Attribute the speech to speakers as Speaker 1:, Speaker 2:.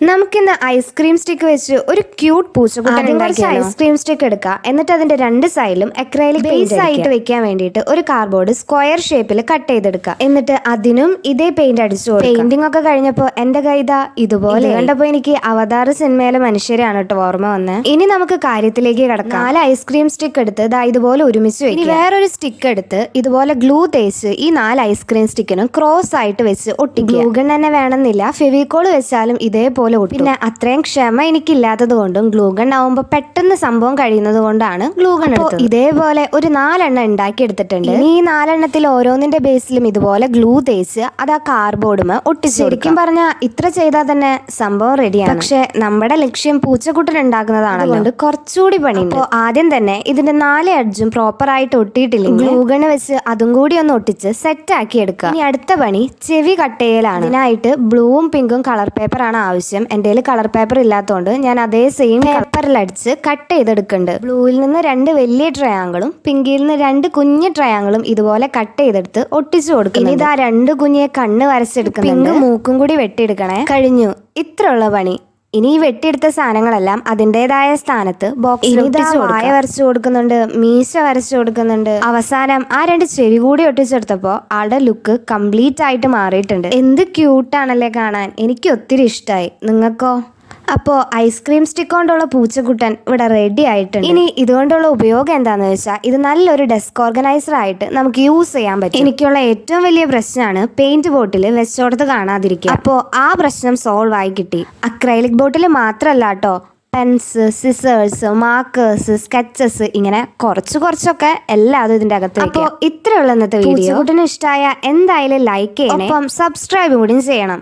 Speaker 1: നമുക്കിന്ന് ice cream stick വെച്ച് ഒരു ക്യൂട്ട് പൂച്ചക്കുട്ടൻ ഉണ്ടാക്കിയാലോ? ഐസ്ക്രീം സ്റ്റിക്ക് എടുക്കുക, എന്നിട്ട് അതിന്റെ രണ്ട് സൈഡിലും അക്രൈലിക് ബേസ് ആയിട്ട് വെക്കാൻ വേണ്ടിയിട്ട് ഒരു കാർഡ്ബോർഡ് സ്ക്വയർ ഷേപ്പിൽ കട്ട് ചെയ്തെടുക്കുക. എന്നിട്ട് അതിനും ഇതേ പെയിന്റ് അടിച്ചു കൊടുക്കുക. പെയിന്റിംഗ് ഒക്കെ കഴിഞ്ഞപ്പോൾ എന്റെ കൈതാ ഇതുപോലെ കണ്ടപ്പോൾ എനിക്ക് അവതാർ സിനിമയിലെ മനുഷ്യരാണ് കേട്ടോ ഓർമ്മ വന്നത്. ഇനി നമുക്ക് കാര്യത്തിലേക്ക് കിടക്കാം. 4 ഐസ്ക്രീം സ്റ്റിക്ക് എടുത്ത് ഇതുപോലെ ഒരുമിച്ച് വെക്കുക. വേറൊരു സ്റ്റിക്ക് എടുത്ത് ഇതുപോലെ ഗ്ലൂ തേച്ച് ഈ 4 ഐസ്ക്രീം സ്റ്റിക്കിനും ക്രോസ് ആയിട്ട് വെച്ച് ഒട്ടിക്കുക. ഗ്ലൂ ഗൺ തന്നെ വേണമെന്നില്ല, ഫെവിക്കോൾ വെച്ചാലും ഇതേപോലെ. പിന്നെ അത്രയും ക്ഷമ എനിക്കില്ലാത്തത് കൊണ്ടും ഗ്ലൂഗൺ ആവുമ്പോൾ പെട്ടെന്ന് സംഭവം കഴിയുന്നത് കൊണ്ടാണ് ഗ്ലൂഗൺ എടുത്തത്. ഇതേപോലെ ഒരു 4 എണ്ണം ഉണ്ടാക്കി എടുത്തിട്ടുണ്ട്. ഈ 4 എണ്ണത്തിൽ ഓരോന്നിന്റെ ബേസിലും ഇതുപോലെ ഗ്ലൂ തേച്ച് അത് ആ കാർഡ്ബോർഡുമേ ഒട്ടിച്ചു. ശരിക്കും പറഞ്ഞാൽ ഇത്ര ചെയ്താൽ തന്നെ സംഭവം റെഡിയാണ്. പക്ഷെ നമ്മുടെ ലക്ഷ്യം പൂച്ചക്കുട്ടൻ ഉണ്ടാക്കുന്നതാണ്, അതുകൊണ്ട് കുറച്ചുകൂടി പണിയുണ്ട്. അപ്പോൾ ആദ്യം തന്നെ ഇതിന്റെ 4 എഡ്ജും പ്രോപ്പർ ആയിട്ട് ഒട്ടിയിട്ടില്ലെങ്കിൽ ഗ്ലൂഗൺ വെച്ച് അതും കൂടി ഒന്ന് ഒട്ടിച്ച് സെറ്റ് ആക്കി എടുക്കുക. ഇനി അടുത്ത പണി ചെവി കട്ട് ചെയ്യലാണ്. ഇതിനായിട്ട് ബ്ലൂവും പിങ്കും കളർ പേപ്പറാണ് ആവശ്യം. എൻ്റെ കയ്യിൽ കളർ പേപ്പർ ഇല്ലാത്തതുകൊണ്ട് ഞാൻ അതേ സെയിം പേപ്പറിൽ അടിച്ച് കട്ട് ചെയ്തെടുക്കുന്നുണ്ട്. ബ്ലൂവിൽ നിന്ന് 2 വലിയ ട്രയാങ്കിളും പിങ്കിൽ നിന്ന് 2 കുഞ്ഞു ട്രയാങ്കിളും ഇതുപോലെ കട്ട് ചെയ്തെടുത്ത് ഒട്ടിച്ചു കൊടുക്കും. ഇതാ 2 കുഞ്ഞിയെ കണ്ണ് വരച്ചെടുക്കുന്നുണ്ട്. പിങ്ക് മൂക്കും കൂടി വെട്ടിയെടുക്കണേ. കഴിഞ്ഞു, ഇത്രയുള്ള പണി. ഇനി ഈ വെട്ടിയെടുത്ത സാധനങ്ങളെല്ലാം അതിൻ്റെതായ സ്ഥാനത്ത് ബോക്സിൽ വായ വരച്ചു കൊടുക്കുന്നുണ്ട്, മീശ വരച്ചു കൊടുക്കുന്നുണ്ട്. അവസാനം ആ 2 ചെവി കൂടി ഒട്ടിച്ചെടുത്തപ്പോൾ ആളുടെ ലുക്ക് കംപ്ലീറ്റ് ആയിട്ട് മാറിയിട്ടുണ്ട്. എന്ത് ക്യൂട്ടാണല്ലേ കാണാൻ, എനിക്ക് ഒത്തിരി ഇഷ്ടമായി. നിങ്ങൾക്കോ? അപ്പോൾ ഐസ്ക്രീം സ്റ്റിക്ക് കൊണ്ടുള്ള പൂച്ചക്കുട്ടൻ ഇവിടെ റെഡി ആയിട്ടുണ്ട്. ഇനി ഇതുകൊണ്ടുള്ള ഉപയോഗം എന്താണെന്ന് വെച്ചാൽ ഇത് നല്ലൊരു ഡെസ്ക് ഓർഗനൈസർ ആയിട്ട് നമുക്ക് യൂസ് ചെയ്യാൻ പറ്റും. എനിക്കുള്ള ഏറ്റവും വലിയ പ്രശ്നമാണ് പെയിന്റ് ബോട്ടിൽ വെച്ചോടത്ത് കാണാതിരിക്കുക. അപ്പോൾ ആ പ്രശ്നം സോൾവ് ആയി കിട്ടി. അക്രൈലിക് ബോട്ടിൽ മാത്രമല്ല കേട്ടോ, പെൻസ്, സിസേഴ്സ്, മാർക്കേഴ്സ്, സ്കെച്ചസ്, ഇങ്ങനെ കുറച്ചൊക്കെ എല്ലാതും ഇതിന്റെ അകത്ത്. അപ്പോൾ ഇത്രയുള്ള ഇന്നത്തെ വീഡിയോ. പൂച്ചക്കുട്ടന് ഇഷ്ടമായ എന്തായാലും ലൈക്ക് ചെയ്യണം, ഒപ്പം സബ്സ്ക്രൈബ് കൂടി ചെയ്യണം.